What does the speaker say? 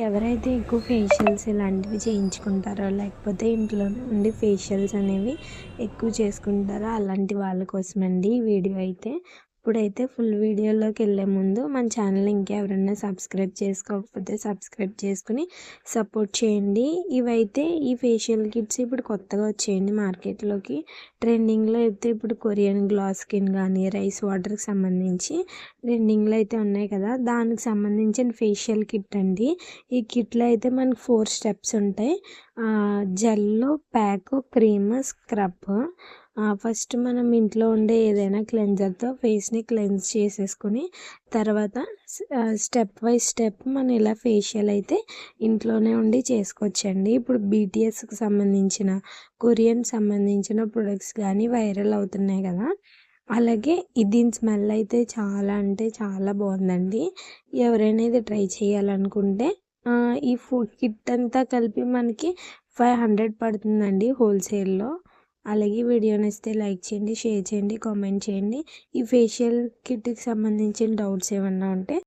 ఎవరైతే ఎక్కువ ఫేషియల్స్ ఇలాంటివి చేయించుకుంటారో, లేకపోతే ఇంట్లోనే ఉండి ఫేషియల్స్ అనేవి ఎక్కువ చేసుకుంటారో అలాంటి వాళ్ళ కోసమండి ఈ వీడియో అయితే. ఇప్పుడైతే ఫుల్ వీడియోలోకి వెళ్ళే ముందు మన ఛానల్ ఇంకెవరైనా సబ్స్క్రైబ్ చేసుకోకపోతే సబ్స్క్రైబ్ చేసుకుని సపోర్ట్ చేయండి. ఇవైతే ఈ ఫేషియల్ కిట్స్ ఇప్పుడు కొత్తగా వచ్చేయండి మార్కెట్లోకి. ట్రెండింగ్లో అయితే ఇప్పుడు కొరియన్ గ్లా స్కిన్ కానీ రైస్ వాటర్కి సంబంధించి ట్రెండింగ్లో అయితే ఉన్నాయి కదా, దానికి సంబంధించిన ఫేషియల్ కిట్ అండి. ఈ కిట్లో అయితే మనకు 4 స్టెప్స్ ఉంటాయి. Gel, pack, cream, scrub. First మనం ఇంట్లో ఉండే ఏదైనా క్లెన్జర్తో ఫేస్ని క్లెన్స్ చేసేసుకుని తర్వాత స్టెప్ బై స్టెప్ మనం ఇలా ఫేషియల్ అయితే ఇంట్లోనే ఉండి చేసుకోవచ్చండి. ఇప్పుడు బీటీఎస్కి సంబంధించిన కొరియన్ సంబంధించిన ప్రొడక్ట్స్ కానీ వైరల్ అవుతున్నాయి కదా, అలాగే దీని స్మెల్ అయితే చాలా అంటే చాలా బాగుందండి. ఎవరైనా ఇది ట్రై చేయాలనుకుంటే ఈ ఫుడ్ కిట్ అంతా కలిపి మనకి 500 పడుతుందండి హోల్సేల్లో. అలాగే వీడియో నచ్చితే లైక్ చేయండి, షేర్ చేయండి, కామెంట్ చేయండి. ఈ ఫేషియల్ కిట్కి సంబంధించిన డౌట్స్ ఏమన్నా ఉంటే